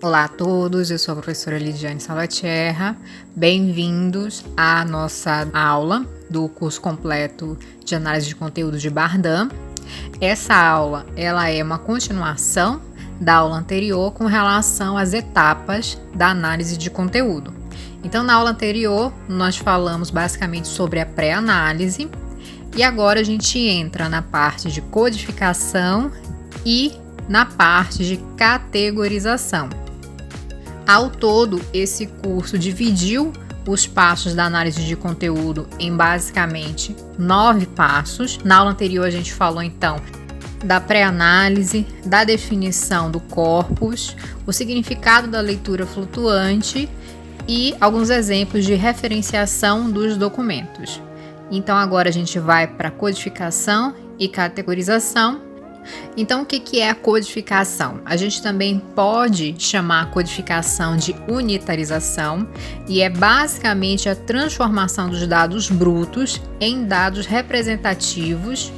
Olá a todos, eu sou a professora Lidiane Salvatierra, bem-vindos à nossa aula do curso completo de análise de conteúdo de Bardhan. Essa aula ela é uma continuação da aula anterior com relação às etapas da análise de conteúdo. Então, na aula anterior, nós falamos basicamente sobre a pré-análise e agora a gente entra na parte de codificação e na parte de categorização. Ao todo, esse curso dividiu os passos da análise de conteúdo em basicamente 9 passos. Na aula anterior a gente falou então da pré-análise, da definição do corpus, o significado da leitura flutuante e alguns exemplos de referenciação dos documentos. Então agora a gente vai para codificação e categorização. Então, o que é a codificação? A gente também pode chamar a codificação de unitarização e é basicamente a transformação dos dados brutos em dados representativos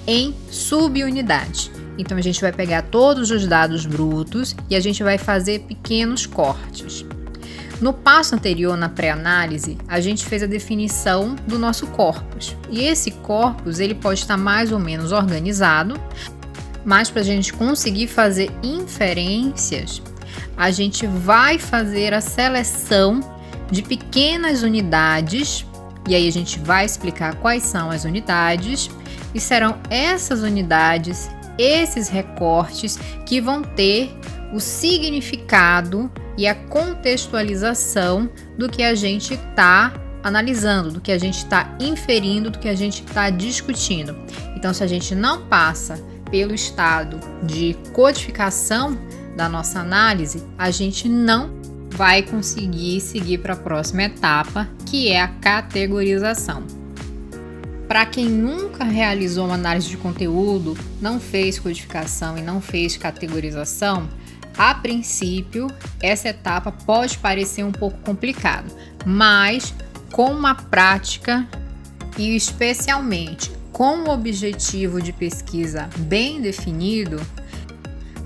em subunidades. Então, a gente vai pegar todos os dados brutos e a gente vai fazer pequenos cortes. No passo anterior, na pré-análise, a gente fez a definição do nosso corpus. E esse corpus ele pode estar mais ou menos organizado, mas para a gente conseguir fazer inferências, a gente vai fazer a seleção de pequenas unidades, e aí a gente vai explicar quais são as unidades, e serão essas unidades, esses recortes, que vão ter o significado e a contextualização do que a gente está analisando, do que a gente está inferindo, do que a gente está discutindo. Então, se a gente não passa pelo estado de codificação da nossa análise, a gente não vai conseguir seguir para a próxima etapa, que é a categorização. Para quem nunca realizou uma análise de conteúdo, não fez codificação e não fez categorização, a princípio, essa etapa pode parecer um pouco complicada, mas com uma prática e especialmente com o objetivo de pesquisa bem definido,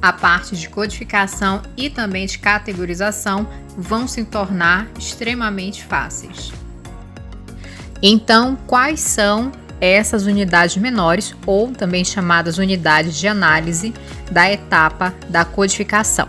a parte de codificação e também de categorização vão se tornar extremamente fáceis. Então, quais são essas unidades menores, ou também chamadas unidades de análise da etapa da codificação?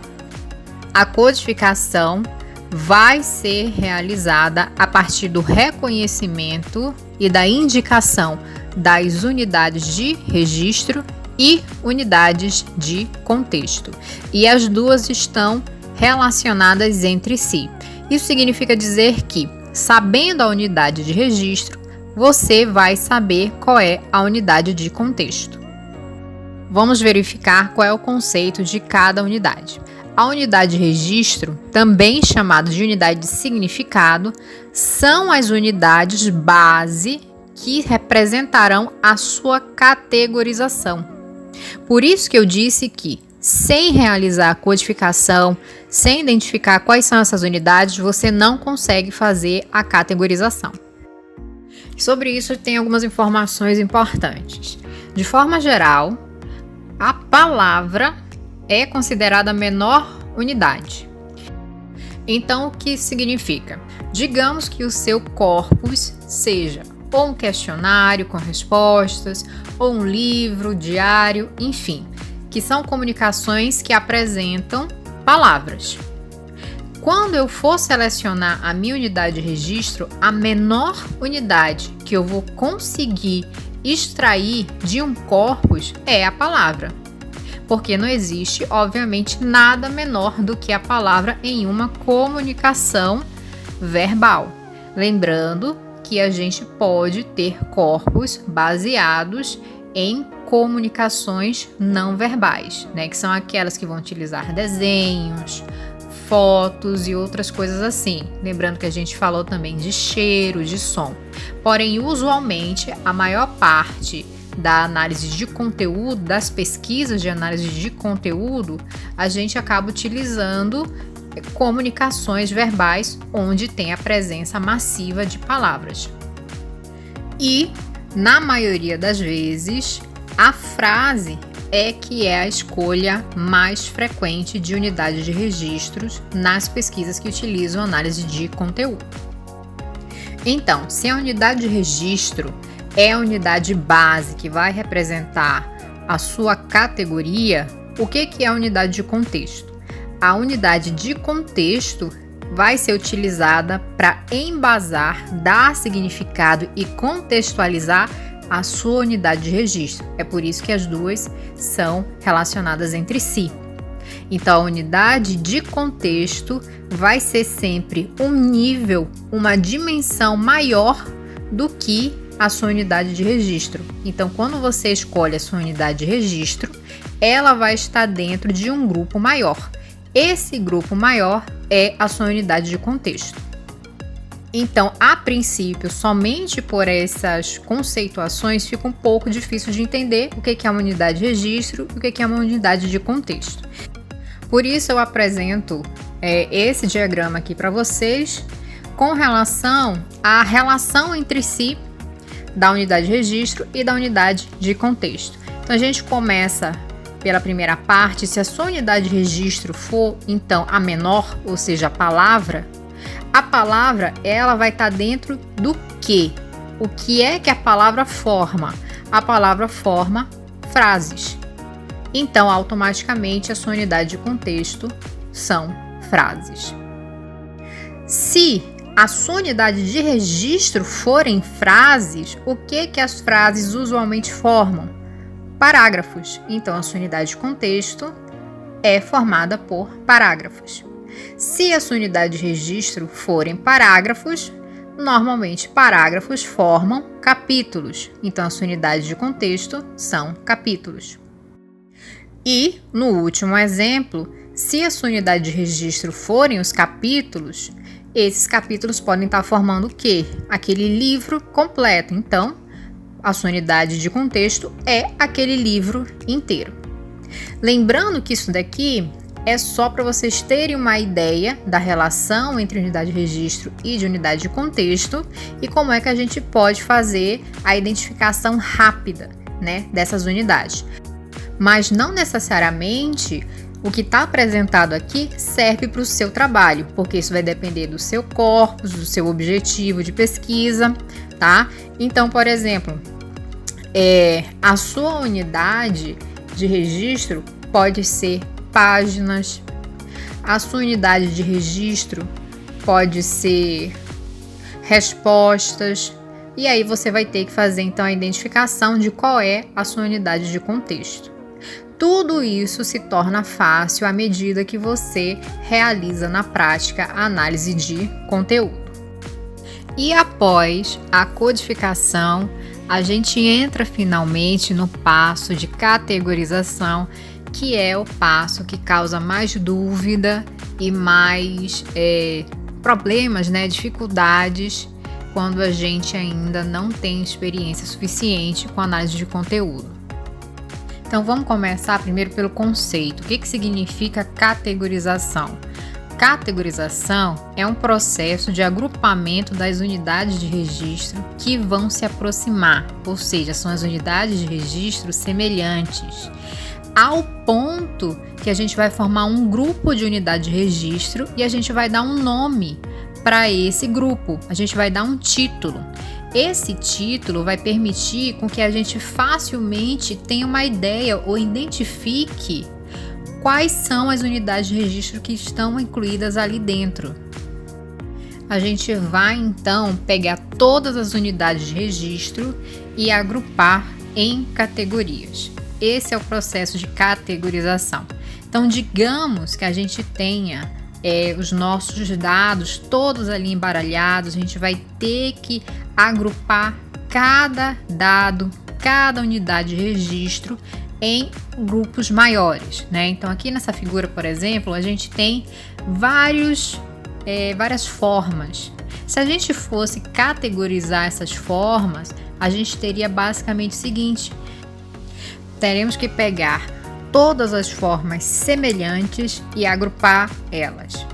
A codificação vai ser realizada a partir do reconhecimento e da indicação das unidades de registro e unidades de contexto. E as duas estão relacionadas entre si. Isso significa dizer que, sabendo a unidade de registro, você vai saber qual é a unidade de contexto. Vamos verificar qual é o conceito de cada unidade. A unidade de registro, também chamada de unidade de significado, são as unidades base que representarão a sua categorização. Por isso que eu disse que, sem realizar a codificação, sem identificar quais são essas unidades, você não consegue fazer a categorização. Sobre isso, tem algumas informações importantes. De forma geral, a palavra é considerada a menor unidade. Então, o que significa? Digamos que o seu corpus seja ou um questionário com respostas, ou um livro, diário, enfim, que são comunicações que apresentam palavras. Quando eu for selecionar a minha unidade de registro, a menor unidade que eu vou conseguir extrair de um corpus é a palavra. Porque não existe, obviamente, nada menor do que a palavra em uma comunicação verbal. Lembrando que a gente pode ter corpos baseados em comunicações não verbais, né? Que são aquelas que vão utilizar desenhos, fotos e outras coisas assim. Lembrando que a gente falou também de cheiro, de som. Porém, usualmente, a maior parte da análise de conteúdo, das pesquisas de análise de conteúdo, a gente acaba utilizando comunicações verbais onde tem a presença massiva de palavras. E, na maioria das vezes, a frase que é a escolha mais frequente de unidade de registros nas pesquisas que utilizam análise de conteúdo. Então, se a unidade de registro é a unidade base que vai representar a sua categoria, o que é a unidade de contexto? A unidade de contexto vai ser utilizada para embasar, dar significado e contextualizar a sua unidade de registro. É por isso que as duas são relacionadas entre si. Então, a unidade de contexto vai ser sempre um nível, uma dimensão maior do que a sua unidade de registro. Então, quando você escolhe a sua unidade de registro, ela vai estar dentro de um grupo maior. Esse grupo maior é a sua unidade de contexto. Então, a princípio, somente por essas conceituações fica um pouco difícil de entender o que é uma unidade de registro e o que é uma unidade de contexto. Por isso, eu apresento esse diagrama aqui para vocês com relação à relação entre si da unidade de registro e da unidade de contexto. Então, a gente começa pela primeira parte. Se a sua unidade de registro for, então, a menor, ou seja, a palavra ela vai estar dentro do quê? O que é que a palavra forma? A palavra forma frases. Então, automaticamente, a sua unidade de contexto são frases. Se a sua unidade de registro forem frases, o que as frases usualmente formam? Parágrafos. Então, a sua unidade de contexto é formada por parágrafos. Se a sua unidade de registro forem parágrafos, normalmente parágrafos formam capítulos. Então, a sua unidade de contexto são capítulos. E, no último exemplo, se a sua unidade de registro forem os capítulos, esses capítulos podem estar formando o quê? Aquele livro completo. Então, a sua unidade de contexto é aquele livro inteiro. Lembrando que isso daqui é só para vocês terem uma ideia da relação entre unidade de registro e de unidade de contexto e como é que a gente pode fazer a identificação rápida, né, dessas unidades. Mas não necessariamente o que está apresentado aqui serve para o seu trabalho, porque isso vai depender do seu corpus, do seu objetivo de pesquisa, tá? Então, por exemplo, a sua unidade de registro pode ser páginas, a sua unidade de registro pode ser respostas, e aí você vai ter que fazer então a identificação de qual é a sua unidade de contexto. Tudo isso se torna fácil à medida que você realiza na prática a análise de conteúdo. E após a codificação, a gente entra finalmente no passo de categorização, que é o passo que causa mais dúvida e mais problemas, né, dificuldades, quando a gente ainda não tem experiência suficiente com análise de conteúdo. Então vamos começar primeiro pelo conceito. O que significa categorização? Categorização é um processo de agrupamento das unidades de registro que vão se aproximar, ou seja, são as unidades de registro semelhantes, ao ponto que a gente vai formar um grupo de unidade de registro e a gente vai dar um nome para esse grupo, a gente vai dar um título. Esse título vai permitir com que a gente facilmente tenha uma ideia ou identifique quais são as unidades de registro que estão incluídas ali dentro. A gente vai então pegar todas as unidades de registro e agrupar em categorias. Esse é o processo de categorização. Então, digamos que a gente tenha os nossos dados todos ali embaralhados, a gente vai ter que agrupar cada dado, cada unidade de registro em grupos maiores, né? Então, aqui nessa figura, por exemplo, a gente tem várias formas. Se a gente fosse categorizar essas formas, a gente teria basicamente o seguinte: teremos que pegar todas as formas semelhantes e agrupar elas.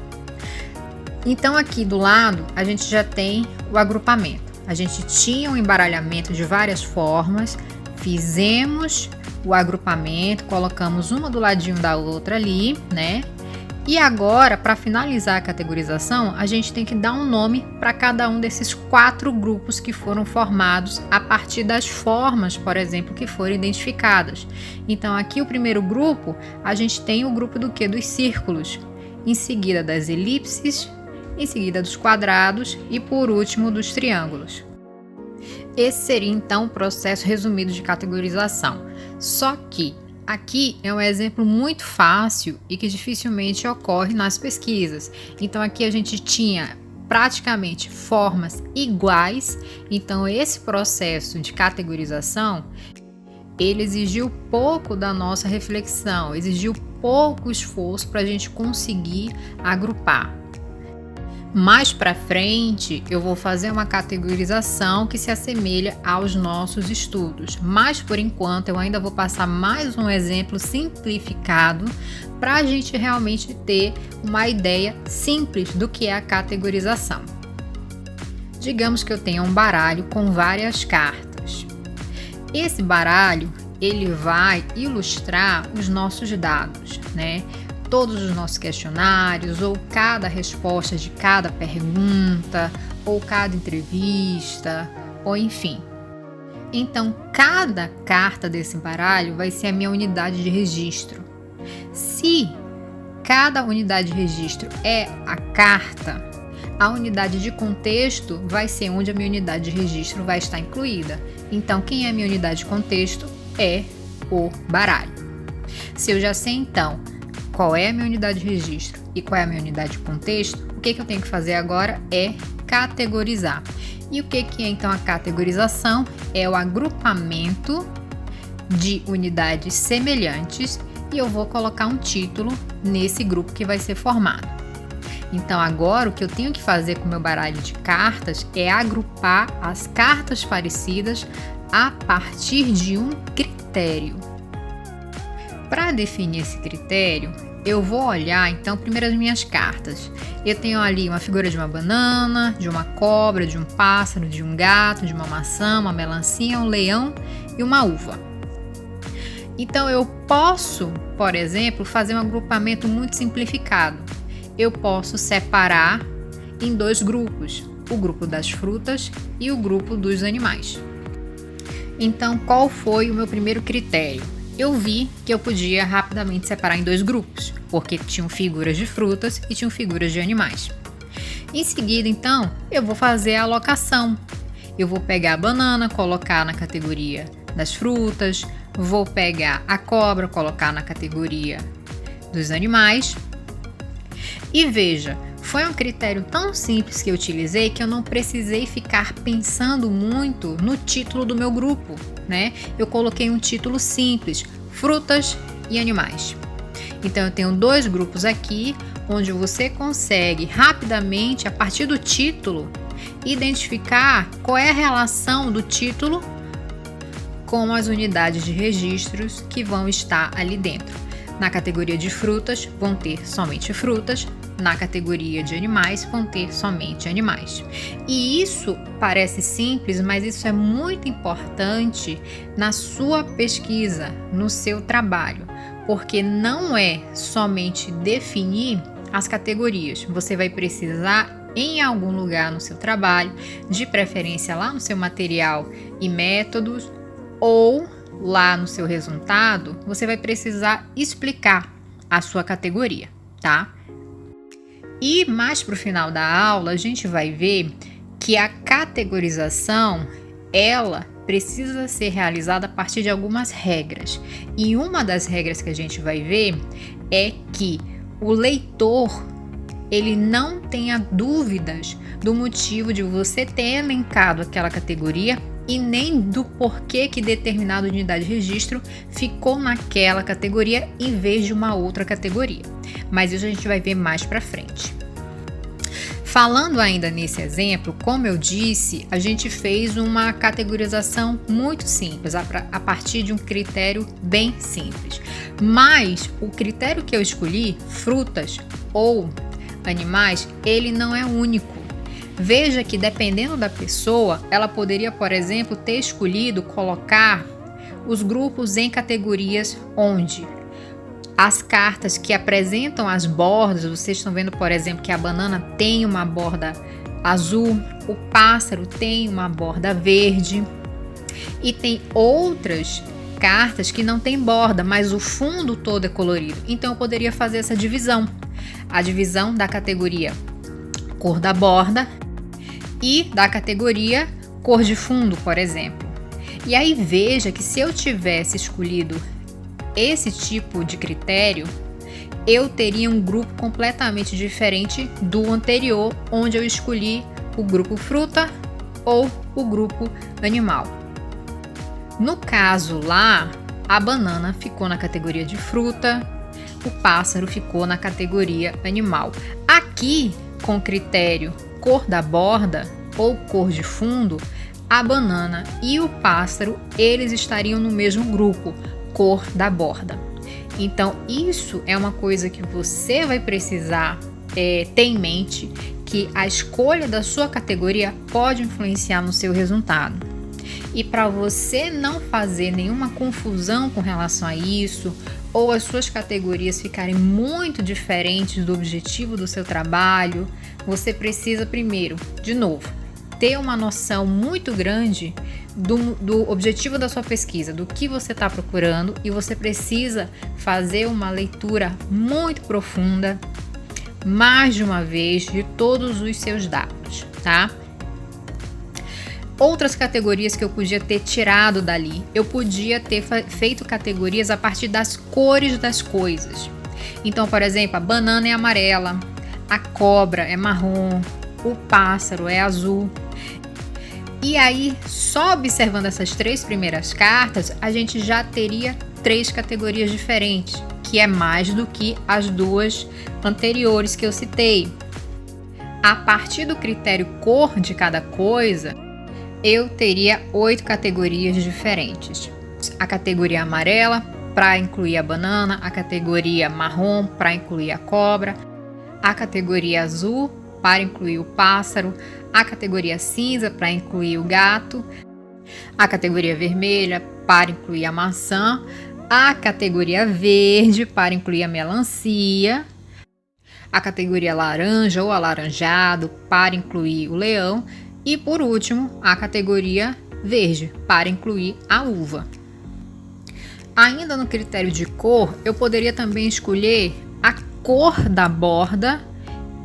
Então, aqui do lado, a gente já tem o agrupamento. A gente tinha um embaralhamento de várias formas, fizemos o agrupamento, colocamos uma do ladinho da outra ali, né? E agora, para finalizar a categorização, a gente tem que dar um nome para cada um desses 4 grupos que foram formados a partir das formas, por exemplo, que foram identificadas. Então, aqui o primeiro grupo, a gente tem o grupo do quê? Dos círculos, em seguida das elipses, em seguida dos quadrados e, por último, dos triângulos. Esse seria, então, o processo resumido de categorização. Só que aqui é um exemplo muito fácil e que dificilmente ocorre nas pesquisas. Então, aqui a gente tinha praticamente formas iguais. Então, esse processo de categorização, ele exigiu pouco da nossa reflexão, exigiu pouco esforço para a gente conseguir agrupar. Mais para frente, eu vou fazer uma categorização que se assemelha aos nossos estudos, mas por enquanto eu ainda vou passar mais um exemplo simplificado para a gente realmente ter uma ideia simples do que é a categorização. Digamos que eu tenha um baralho com várias cartas. Esse baralho, ele vai ilustrar os nossos dados, né? Todos os nossos questionários, ou cada resposta de cada pergunta, ou cada entrevista, ou enfim. Então, cada carta desse baralho vai ser a minha unidade de registro. Se cada unidade de registro é a carta, a unidade de contexto vai ser onde a minha unidade de registro vai estar incluída. Então, quem é a minha unidade de contexto é o baralho. Se eu já sei, então, qual é a minha unidade de registro e qual é a minha unidade de contexto, o que eu tenho que fazer agora é categorizar. E o que é então a categorização? É o agrupamento de unidades semelhantes e eu vou colocar um título nesse grupo que vai ser formado. Então agora o que eu tenho que fazer com o meu baralho de cartas é agrupar as cartas parecidas a partir de um critério. Para definir esse critério, eu vou olhar então primeiro as minhas cartas. Eu tenho ali uma figura de uma banana, de uma cobra, de um pássaro, de um gato, de uma maçã, uma melancia, um leão e uma uva. Então eu posso, por exemplo, fazer um agrupamento muito simplificado. Eu posso separar em 2 grupos, o grupo das frutas e o grupo dos animais. Então, qual foi o meu primeiro critério? Eu vi que eu podia rapidamente separar em 2 grupos, porque tinham figuras de frutas e tinham figuras de animais. Em seguida, então, eu vou fazer a alocação. Eu vou pegar a banana, colocar na categoria das frutas, vou pegar a cobra, colocar na categoria dos animais. E veja, foi um critério tão simples que eu utilizei que eu não precisei ficar pensando muito no título do meu grupo, né? Eu coloquei um título simples, frutas e animais. Então eu tenho 2 grupos aqui, onde você consegue rapidamente, a partir do título, identificar qual é a relação do título com as unidades de registros que vão estar ali dentro. Na categoria de frutas, vão ter somente frutas. Na categoria de animais, vão ter somente animais. E isso parece simples, mas isso é muito importante na sua pesquisa, no seu trabalho, porque não é somente definir as categorias. Você vai precisar, em algum lugar no seu trabalho, de preferência lá no seu material e métodos, ou lá no seu resultado, você vai precisar explicar a sua categoria, tá? E mais para o final da aula, a gente vai ver que a categorização, ela precisa ser realizada a partir de algumas regras. E uma das regras que a gente vai ver é que o leitor, ele não tenha dúvidas do motivo de você ter elencado aquela categoria e nem do porquê que determinada unidade de registro ficou naquela categoria em vez de uma outra categoria. Mas isso a gente vai ver mais para frente. Falando ainda nesse exemplo, como eu disse, a gente fez uma categorização muito simples, a partir de um critério bem simples. Mas o critério que eu escolhi, frutas ou animais, ele não é único. Veja que dependendo da pessoa, ela poderia, por exemplo, ter escolhido colocar os grupos em categorias onde as cartas que apresentam as bordas, vocês estão vendo, por exemplo, que a banana tem uma borda azul, o pássaro tem uma borda verde e tem outras cartas que não tem borda, mas o fundo todo é colorido. Então eu poderia fazer essa divisão, a divisão da categoria cor da borda e da categoria cor de fundo, por exemplo. E aí veja que se eu tivesse escolhido esse tipo de critério, eu teria um grupo completamente diferente do anterior, onde eu escolhi o grupo fruta ou o grupo animal. No caso lá, a banana ficou na categoria de fruta, o pássaro ficou na categoria animal. Aqui, com o critério cor da borda ou cor de fundo, a banana e o pássaro, eles estariam no mesmo grupo, cor da borda. Então, isso é uma coisa que você vai precisar ter em mente, que a escolha da sua categoria pode influenciar no seu resultado. E para você não fazer nenhuma confusão com relação a isso, ou as suas categorias ficarem muito diferentes do objetivo do seu trabalho, você precisa primeiro, de novo, ter uma noção muito grande do objetivo da sua pesquisa, do que você está procurando, e você precisa fazer uma leitura muito profunda, mais de uma vez, de todos os seus dados, tá? Outras categorias que eu podia ter tirado dali, eu podia ter feito categorias a partir das cores das coisas. Então, por exemplo, a banana é amarela, a cobra é marrom, o pássaro é azul. E aí, só observando essas 3 primeiras cartas, a gente já teria 3 categorias diferentes, que é mais do que as 2 anteriores que eu citei. A partir do critério cor de cada coisa, eu teria 8 categorias diferentes. A categoria amarela, para incluir a banana, a categoria marrom, para incluir a cobra, a categoria azul, para incluir o pássaro, a categoria cinza para incluir o gato, a categoria vermelha para incluir a maçã, a categoria verde para incluir a melancia, a categoria laranja ou alaranjado para incluir o leão e, por último, a categoria verde para incluir a uva. Ainda no critério de cor, eu poderia também escolher a cor da borda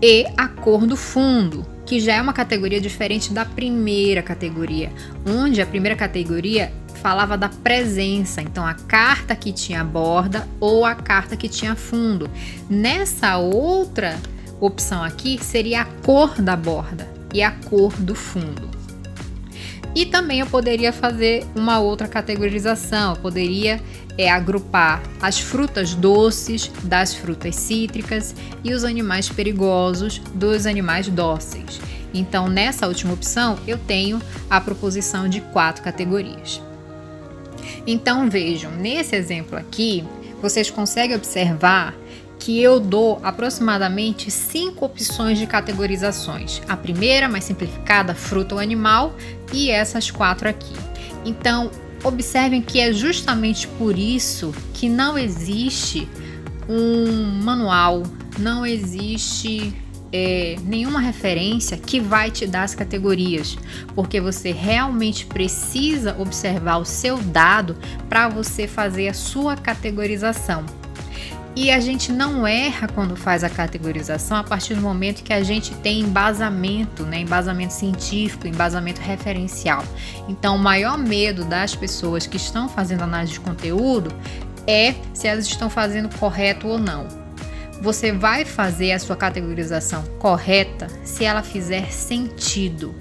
e a cor do fundo, que já é uma categoria diferente da primeira categoria, onde a primeira categoria falava da presença, então a carta que tinha borda ou a carta que tinha fundo. Nessa outra opção aqui seria a cor da borda e a cor do fundo. E também eu poderia fazer uma outra categorização, eu poderia agrupar as frutas doces das frutas cítricas e os animais perigosos dos animais dóceis. Então, nessa última opção, eu tenho a proposição de 4 categorias. Então, vejam, nesse exemplo aqui, vocês conseguem observar que eu dou aproximadamente 5 opções de categorizações. A primeira, mais simplificada, fruta ou animal, e essas 4 aqui. Então, observem que é justamente por isso que não existe um manual, não existe nenhuma referência que vai te dar as categorias, porque você realmente precisa observar o seu dado para você fazer a sua categorização. E a gente não erra quando faz a categorização a partir do momento que a gente tem embasamento, né? Embasamento científico, embasamento referencial. Então, o maior medo das pessoas que estão fazendo análise de conteúdo é se elas estão fazendo correto ou não. Você vai fazer a sua categorização correta se ela fizer sentido.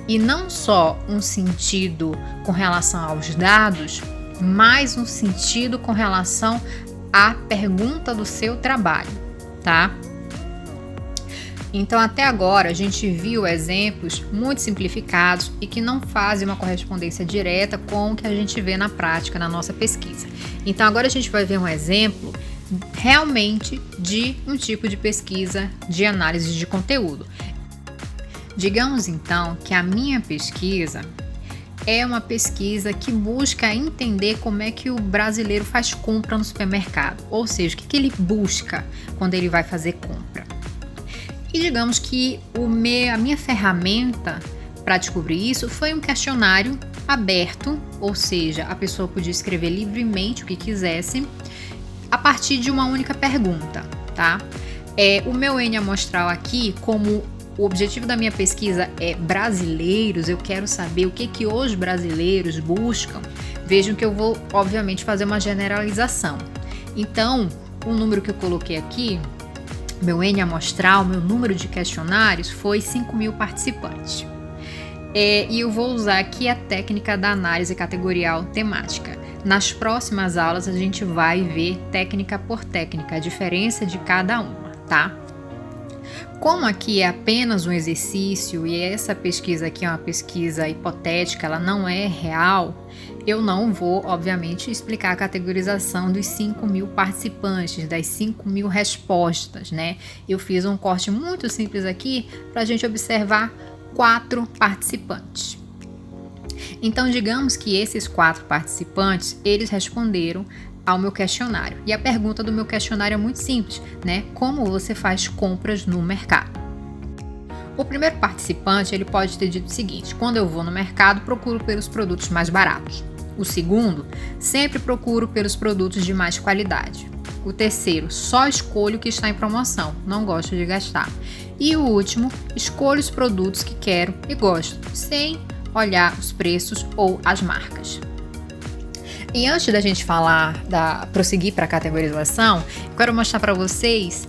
E não só um sentido com relação aos dados, mas um sentido com relação a pergunta do seu trabalho, tá? Então, até agora, a gente viu exemplos muito simplificados e que não fazem uma correspondência direta com o que a gente vê na prática, na nossa pesquisa. Então, agora a gente vai ver um exemplo realmente de um tipo de pesquisa de análise de conteúdo. Digamos, então, que a minha pesquisa é uma pesquisa que busca entender como é que o brasileiro faz compra no supermercado, ou seja, o que ele busca quando ele vai fazer compra. E digamos que a minha ferramenta para descobrir isso foi um questionário aberto, ou seja, a pessoa podia escrever livremente o que quisesse a partir de uma única pergunta, tá? O meu N amostral aqui, como o objetivo da minha pesquisa é brasileiros, eu quero saber o que os brasileiros buscam. Vejam que eu vou, obviamente, fazer uma generalização. Então, o número que eu coloquei aqui, meu N amostral, meu número de questionários foi 5.000 participantes. E eu vou usar aqui a técnica da análise categorial temática. Nas próximas aulas a gente vai ver técnica por técnica, a diferença de cada uma, tá? Como aqui é apenas um exercício e essa pesquisa aqui é uma pesquisa hipotética, ela não é real, eu não vou, obviamente, explicar a categorização dos 5.000 participantes, das 5.000 respostas, né? Eu fiz um corte muito simples aqui para a gente observar 4 participantes. Então, digamos que esses 4 participantes, eles responderam ao meu questionário. E a pergunta do meu questionário é muito simples, né? Como você faz compras no mercado? O primeiro participante, ele pode ter dito o seguinte: quando eu vou no mercado, procuro pelos produtos mais baratos. O segundo, sempre procuro pelos produtos de mais qualidade. O terceiro, só escolho o que está em promoção, não gosto de gastar. E o último, escolho os produtos que quero e gosto, sem olhar os preços ou as marcas. E antes da gente prosseguir para a categorização, eu quero mostrar para vocês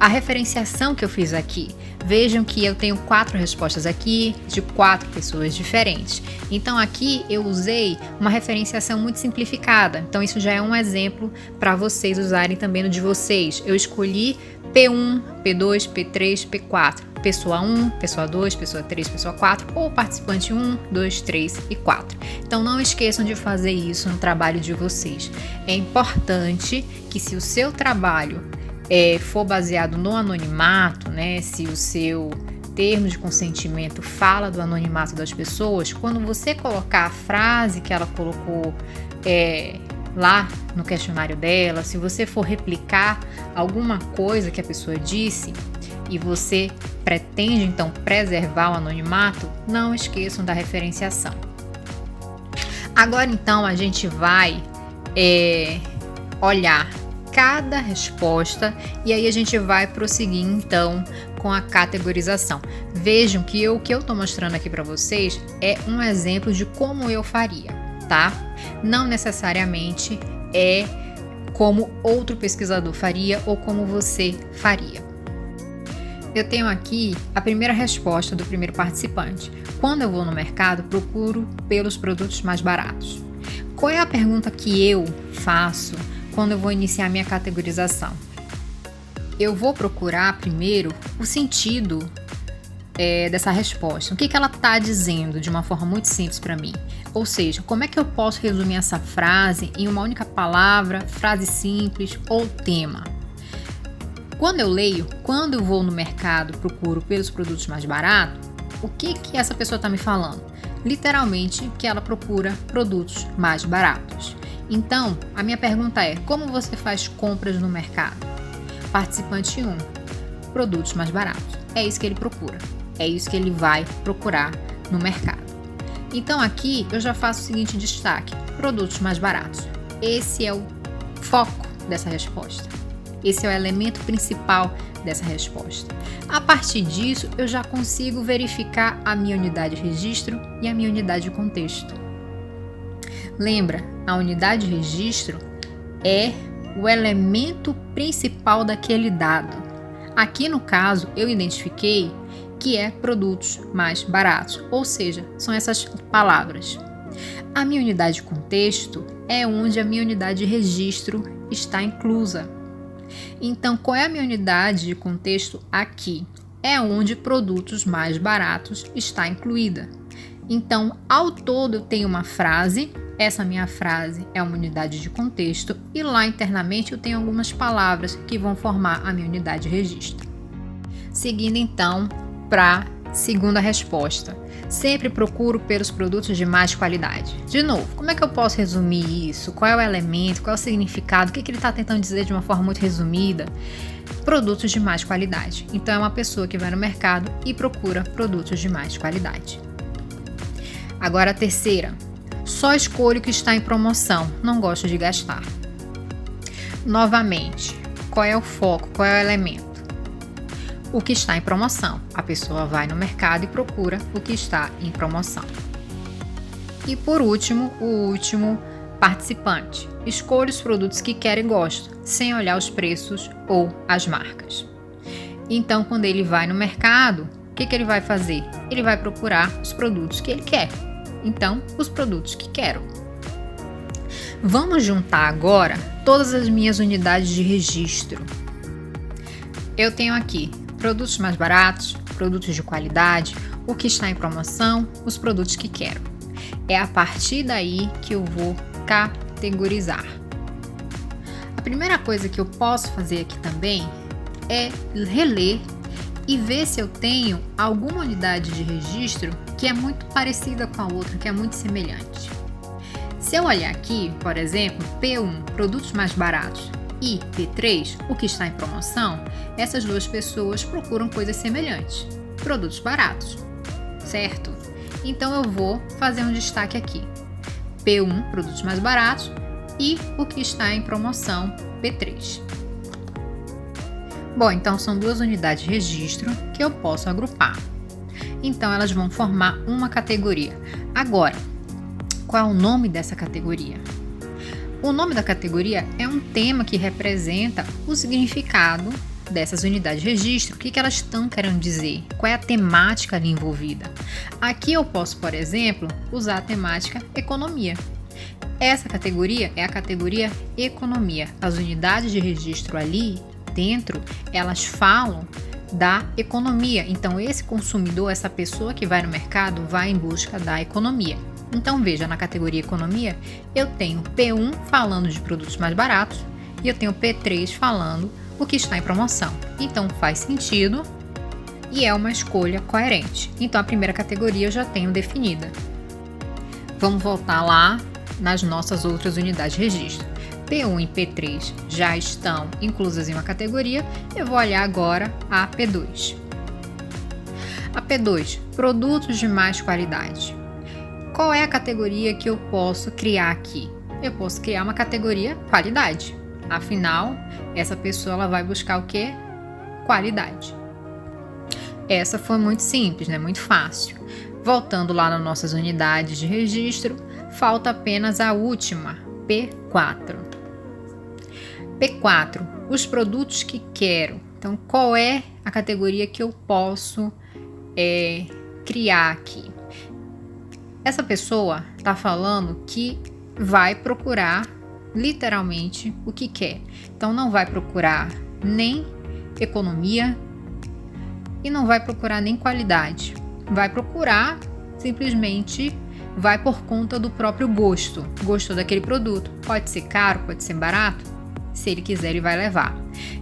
a referenciação que eu fiz aqui. Vejam que eu tenho 4 respostas aqui de 4 pessoas diferentes. Então aqui eu usei uma referenciação muito simplificada. Então isso já é um exemplo para vocês usarem também no de vocês. Eu escolhi P1, P2, P3, P4. Pessoa 1, pessoa 2, pessoa 3, pessoa 4 ou participante 1, 2, 3 e 4. Então não esqueçam de fazer isso no trabalho de vocês. É importante que se o seu trabalho for baseado no anonimato, né, se o seu termo de consentimento fala do anonimato das pessoas, quando você colocar a frase que ela colocou lá no questionário dela, se você for replicar alguma coisa que a pessoa disse e você pretende então preservar o anonimato, não esqueçam da referenciação. Agora então a gente vai olhar cada resposta e aí a gente vai prosseguir então com a categorização. Vejam que o que eu estou mostrando aqui para vocês é um exemplo de como eu faria, tá? Não necessariamente é como outro pesquisador faria ou como você faria. Eu tenho aqui a primeira resposta do primeiro participante. Quando eu vou no mercado, procuro pelos produtos mais baratos. Qual é a pergunta que eu faço quando eu vou iniciar minha categorização? Eu vou procurar primeiro o sentido dessa resposta. O que ela está dizendo de uma forma muito simples para mim? Ou seja, como é que eu posso resumir essa frase em uma única palavra, frase simples ou tema? Quando eu leio, quando eu vou no mercado, procuro pelos produtos mais baratos, o que essa pessoa está me falando? Literalmente que ela procura produtos mais baratos. Então, a minha pergunta é: como você faz compras no mercado? Participante 1, produtos mais baratos. É isso que ele procura. É isso que ele vai procurar no mercado. Então, aqui eu já faço o seguinte destaque: produtos mais baratos. Esse é o foco dessa resposta. Esse é o elemento principal dessa resposta. A partir disso, eu já consigo verificar a minha unidade de registro e a minha unidade de contexto. Lembra, a unidade de registro é o elemento principal daquele dado. Aqui no caso, eu identifiquei que é produtos mais baratos, ou seja, são essas palavras. A minha unidade de contexto é onde a minha unidade de registro está inclusa. Então, qual é a minha unidade de contexto aqui? É onde produtos mais baratos está incluída. Então, ao todo eu tenho uma frase, essa minha frase é uma unidade de contexto e lá internamente eu tenho algumas palavras que vão formar a minha unidade de registro. Seguindo então para a segunda resposta. Sempre procuro pelos produtos de mais qualidade. De novo, como é que eu posso resumir isso? Qual é o elemento? Qual é o significado? O que ele está tentando dizer de uma forma muito resumida? Produtos de mais qualidade. Então, é uma pessoa que vai no mercado e procura produtos de mais qualidade. Agora, a terceira. Só escolho o que está em promoção. Não gosto de gastar. Novamente, qual é o foco? Qual é o elemento? O que está em promoção. A pessoa vai no mercado e procura o que está em promoção. E por último, o último participante. Escolha os produtos que quer e gosta, sem olhar os preços ou as marcas. Então, quando ele vai no mercado, o que ele vai fazer? Ele vai procurar os produtos que ele quer. Então, os produtos que quero. Vamos juntar agora todas as minhas unidades de registro. Eu tenho aqui produtos mais baratos, produtos de qualidade, o que está em promoção, os produtos que quero. É a partir daí que eu vou categorizar. A primeira coisa que eu posso fazer aqui também é reler e ver se eu tenho alguma unidade de registro que é muito parecida com a outra, que é muito semelhante. Se eu olhar aqui, por exemplo, P1, produtos mais baratos, e P3, o que está em promoção, essas duas pessoas procuram coisas semelhantes, produtos baratos, certo? Então eu vou fazer um destaque aqui. P1, produtos mais baratos, e o que está em promoção, P3. Bom, então são duas unidades de registro que eu posso agrupar. Então elas vão formar uma categoria. Agora, qual é o nome dessa categoria? O nome da categoria é um tema que representa o significado dessas unidades de registro, o que elas estão querendo dizer, qual é a temática ali envolvida. Aqui eu posso, por exemplo, usar a temática economia. Essa categoria é a categoria economia. As unidades de registro ali dentro, elas falam da economia. Então, esse consumidor, essa pessoa que vai no mercado, vai em busca da economia. Então, veja, na categoria economia, eu tenho P1 falando de produtos mais baratos e eu tenho P3 falando o que está em promoção. Então, faz sentido e é uma escolha coerente. Então, a primeira categoria eu já tenho definida. Vamos voltar lá nas nossas outras unidades de registro. P1 e P3 já estão inclusas em uma categoria. Eu vou olhar agora a P2. A P2, produtos de mais qualidade. Qual é a categoria que eu posso criar aqui? Eu posso criar uma categoria qualidade. Afinal, essa pessoa ela vai buscar o quê? Qualidade. Essa foi muito simples, né? Muito fácil. Voltando lá nas nossas unidades de registro, falta apenas a última, P4. P4, os produtos que quero. Então, qual é a categoria que eu posso criar aqui? Essa pessoa está falando que vai procurar literalmente o que quer. Então, não vai procurar nem economia e não vai procurar nem qualidade. Vai procurar, simplesmente vai por conta do próprio gosto. Gostou daquele produto. Pode ser caro, pode ser barato. Se ele quiser, ele vai levar.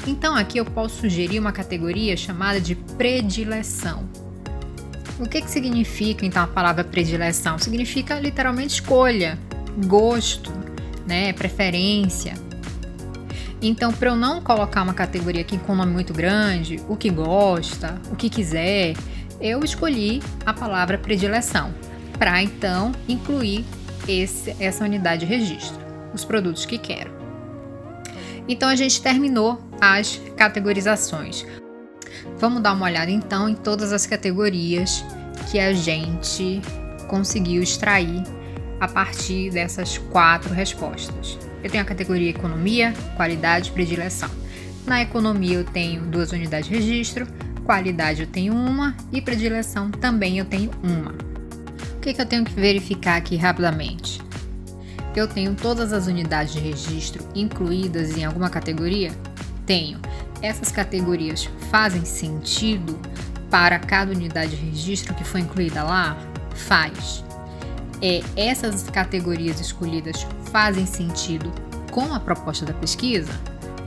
Então, aqui eu posso sugerir uma categoria chamada de predileção. O que significa, então, a palavra predileção? Significa, literalmente, escolha, gosto, né? Preferência. Então, para eu não colocar uma categoria aqui com um nome muito grande, o que gosta, o que quiser, eu escolhi a palavra predileção para, então, incluir essa unidade de registro, os produtos que quero. Então, a gente terminou as categorizações. Vamos dar uma olhada, então, em todas as categorias que a gente conseguiu extrair a partir dessas 4 respostas. Eu tenho a categoria economia, qualidade e predileção. Na economia eu tenho 2 unidades de registro, qualidade eu tenho 1 e predileção também eu tenho 1. O que eu tenho que verificar aqui rapidamente? Eu tenho todas as unidades de registro incluídas em alguma categoria? Tenho. Essas categorias fazem sentido para cada unidade de registro que foi incluída lá? Faz. Essas categorias escolhidas fazem sentido com a proposta da pesquisa?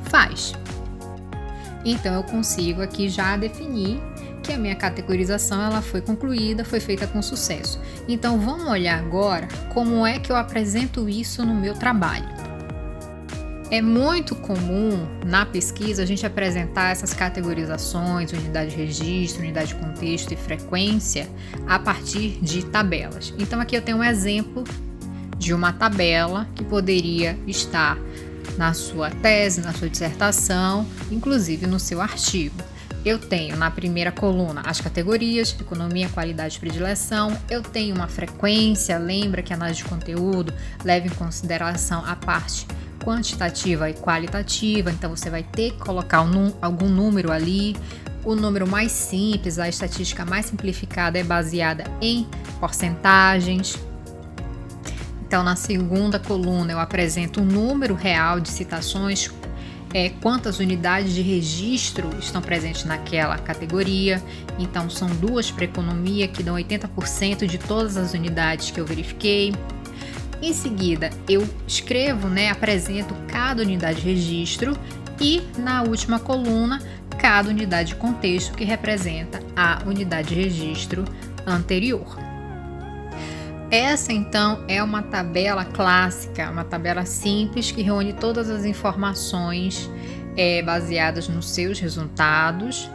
Faz. Então, eu consigo aqui já definir que a minha categorização ela foi concluída, foi feita com sucesso. Então vamos olhar agora como é que eu apresento isso no meu trabalho. É muito comum na pesquisa a gente apresentar essas categorizações, unidade de registro, unidade de contexto e frequência a partir de tabelas. Então aqui eu tenho um exemplo de uma tabela que poderia estar na sua tese, na sua dissertação, inclusive no seu artigo. Eu tenho na primeira coluna as categorias, economia, qualidade e predileção. Eu tenho uma frequência, lembra que a análise de conteúdo leva em consideração a parte quantitativa e qualitativa, então você vai ter que colocar algum número ali. O número mais simples, a estatística mais simplificada é baseada em porcentagens. Então, na segunda coluna eu apresento o número real de citações, quantas unidades de registro estão presentes naquela categoria. Então, são 2 para economia, que dão 80% de todas as unidades que eu verifiquei. Em seguida, eu escrevo, apresento cada unidade de registro e, na última coluna, cada unidade de contexto, que representa a unidade de registro anterior. Essa, então, é uma tabela clássica, uma tabela simples que reúne todas as informações baseadas nos seus resultados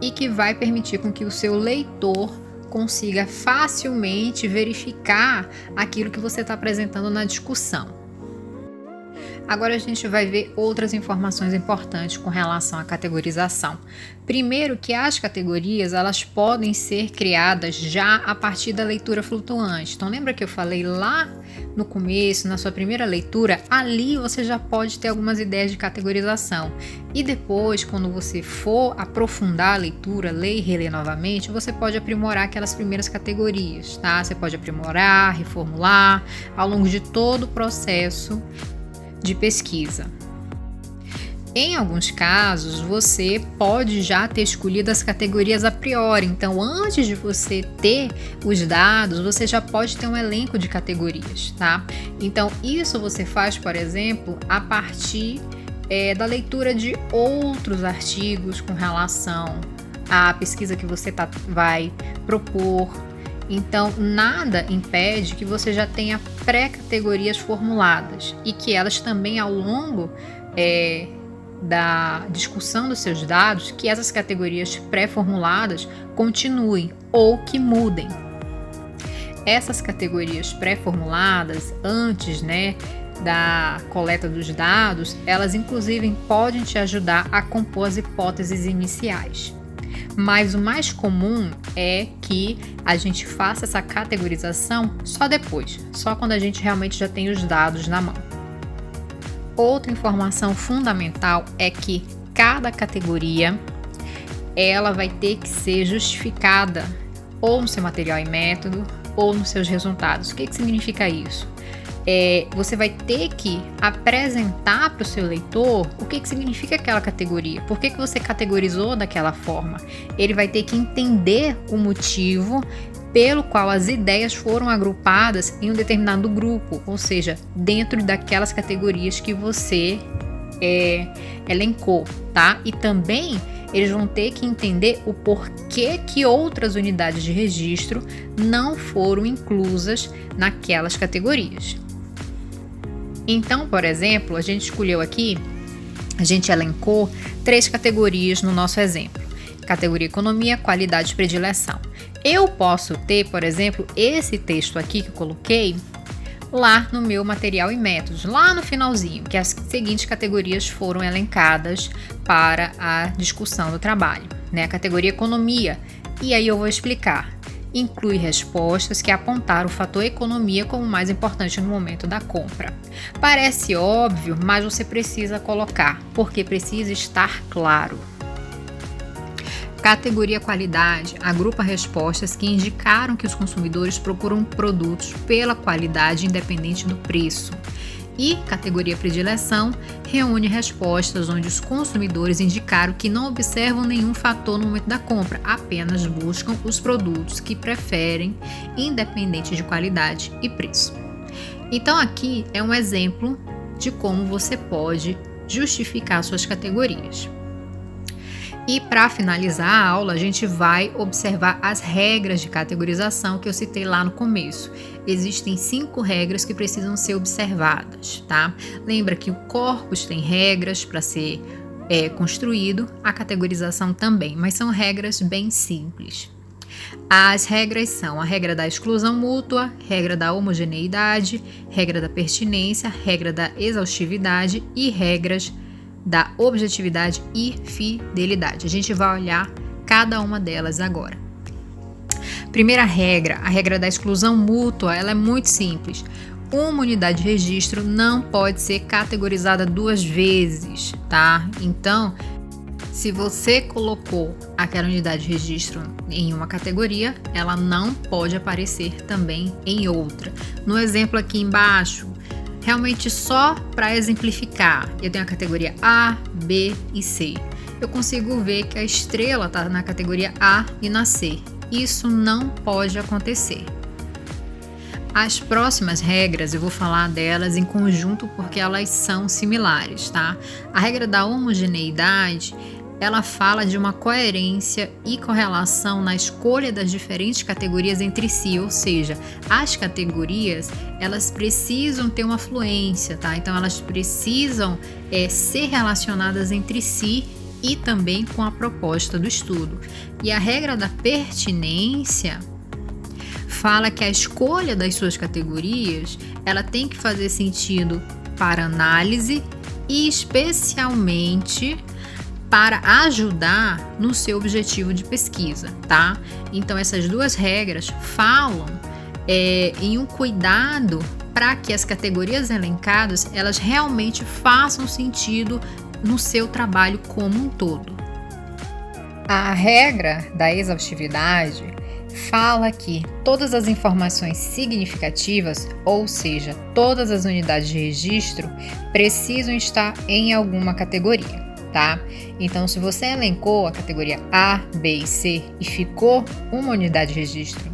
e que vai permitir com que o seu leitor consiga facilmente verificar aquilo que você está apresentando na discussão. Agora a gente vai ver outras informações importantes com relação à categorização. Primeiro, que as categorias elas podem ser criadas já a partir da leitura flutuante. Então lembra que eu falei lá no começo, na sua primeira leitura, ali você já pode ter algumas ideias de categorização. E depois, quando você for aprofundar a leitura, ler e reler novamente, você pode aprimorar aquelas primeiras categorias, tá? Você pode aprimorar, reformular ao longo de todo o processo de pesquisa. Em alguns casos, você pode já ter escolhido as categorias a priori. Então, antes de você ter os dados, você já pode ter um elenco de categorias, tá? Então, isso você faz, por exemplo, a partir da leitura de outros artigos com relação à pesquisa que você vai propor. Então, nada impede que você já tenha pré-categorias formuladas e que elas também, ao longo da discussão dos seus dados, que essas categorias pré-formuladas continuem ou que mudem. Essas categorias pré-formuladas, antes da coleta dos dados, elas inclusive podem te ajudar a compor as hipóteses iniciais. Mas o mais comum é que a gente faça essa categorização só depois, só quando a gente realmente já tem os dados na mão. Outra informação fundamental é que cada categoria ela vai ter que ser justificada ou no seu material e método ou nos seus resultados. O que significa isso? Você vai ter que apresentar para o seu leitor o que significa aquela categoria, por que você categorizou daquela forma. Ele vai ter que entender o motivo pelo qual as ideias foram agrupadas em um determinado grupo, ou seja, dentro daquelas categorias que você elencou, tá? E também eles vão ter que entender o porquê que outras unidades de registro não foram inclusas naquelas categorias. Então, por exemplo, a gente escolheu aqui, a gente elencou 3 categorias no nosso exemplo. Categoria economia, qualidade e predileção. Eu posso ter, por exemplo, esse texto aqui que eu coloquei lá no meu material e métodos, lá no finalzinho, que as seguintes categorias foram elencadas para a discussão do trabalho, A categoria economia, e aí eu vou explicar. Inclui respostas que apontaram o fator economia como mais importante no momento da compra. Parece óbvio, mas você precisa colocar, porque precisa estar claro. Categoria qualidade agrupa respostas que indicaram que os consumidores procuram produtos pela qualidade independente do preço. E categoria predileção reúne respostas onde os consumidores indicaram que não observam nenhum fator no momento da compra, apenas buscam os produtos que preferem, independente de qualidade e preço. Então aqui é um exemplo de como você pode justificar suas categorias. E para finalizar a aula, a gente vai observar as regras de categorização que eu citei lá no começo. Existem 5 regras que precisam ser observadas, tá? Lembra que o corpus tem regras para ser construído, a categorização também, mas são regras bem simples. As regras são a regra da exclusão mútua, regra da homogeneidade, regra da pertinência, regra da exaustividade e regras da objetividade e fidelidade. A gente vai olhar cada uma delas agora. Primeira regra, a regra da exclusão mútua, ela é muito simples. Uma unidade de registro não pode ser categorizada 2 vezes, tá? Então, se você colocou aquela unidade de registro em uma categoria, ela não pode aparecer também em outra. No exemplo aqui embaixo, realmente só para exemplificar, eu tenho a categoria A, B e C. Eu consigo ver que a estrela está na categoria A e na C. Isso não pode acontecer. As próximas regras, eu vou falar delas em conjunto porque elas são similares, tá? A regra da homogeneidade, ela fala de uma coerência e correlação na escolha das diferentes categorias entre si, ou seja, as categorias, elas precisam ter uma fluência, tá? Então, elas precisam ser relacionadas entre si e também com a proposta do estudo. E a regra da pertinência fala que a escolha das suas categorias, ela tem que fazer sentido para análise e especialmente para ajudar no seu objetivo de pesquisa, tá? Então, essas 2 regras falam em um cuidado para que as categorias elencadas, elas realmente façam sentido no seu trabalho como um todo. A regra da exaustividade fala que todas as informações significativas, ou seja, todas as unidades de registro, precisam estar em alguma categoria, tá? Então, se você elencou a categoria A, B e C e ficou uma unidade de registro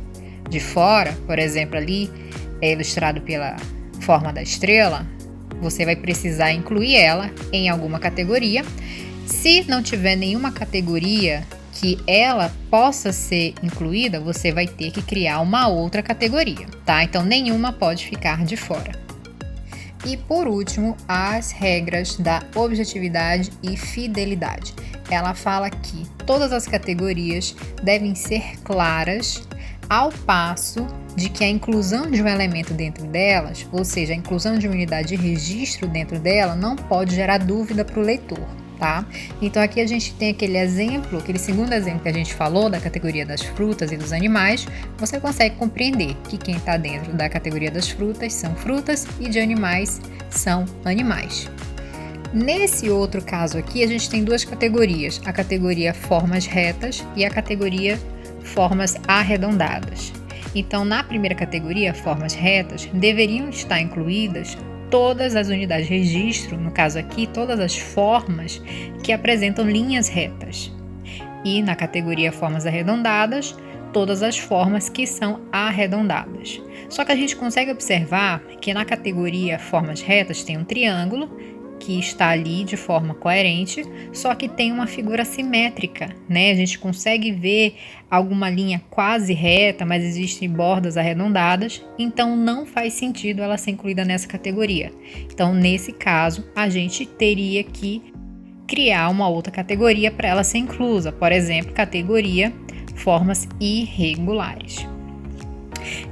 de fora, por exemplo, ali é ilustrado pela forma da estrela, você vai precisar incluir ela em alguma categoria. Se não tiver nenhuma categoria que ela possa ser incluída, você vai ter que criar uma outra categoria, tá? Então, nenhuma pode ficar de fora. E por último, as regras da objetividade e fidelidade. Ela fala que todas as categorias devem ser claras, ao passo de que a inclusão de um elemento dentro delas, ou seja, a inclusão de uma unidade de registro dentro dela, não pode gerar dúvida para o leitor, tá? Então aqui a gente tem aquele segundo exemplo que a gente falou da categoria das frutas e dos animais. Você consegue compreender que quem está dentro da categoria das frutas são frutas e de animais são animais. Nesse outro caso aqui, a gente tem 2 categorias, a categoria formas retas e a categoria formas arredondadas. Então, na primeira categoria, formas retas, deveriam estar incluídas todas as unidades de registro, no caso aqui, todas as formas que apresentam linhas retas. E na categoria formas arredondadas, todas as formas que são arredondadas. Só que a gente consegue observar que na categoria formas retas tem um triângulo que está ali de forma coerente, só que tem uma figura simétrica, né? A gente consegue ver alguma linha quase reta, mas existem bordas arredondadas, então não faz sentido ela ser incluída nessa categoria. Então, nesse caso, a gente teria que criar uma outra categoria para ela ser inclusa, por exemplo, categoria formas irregulares.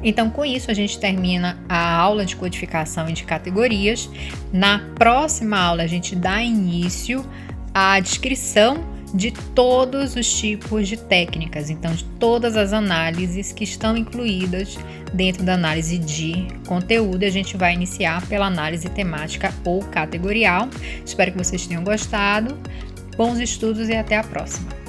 Então, com isso, a gente termina a aula de codificação e de categorias. Na próxima aula, a gente dá início à descrição de todos os tipos de técnicas, então de todas as análises que estão incluídas dentro da análise de conteúdo. A gente vai iniciar pela análise temática ou categorial. Espero que vocês tenham gostado. Bons estudos e até a próxima!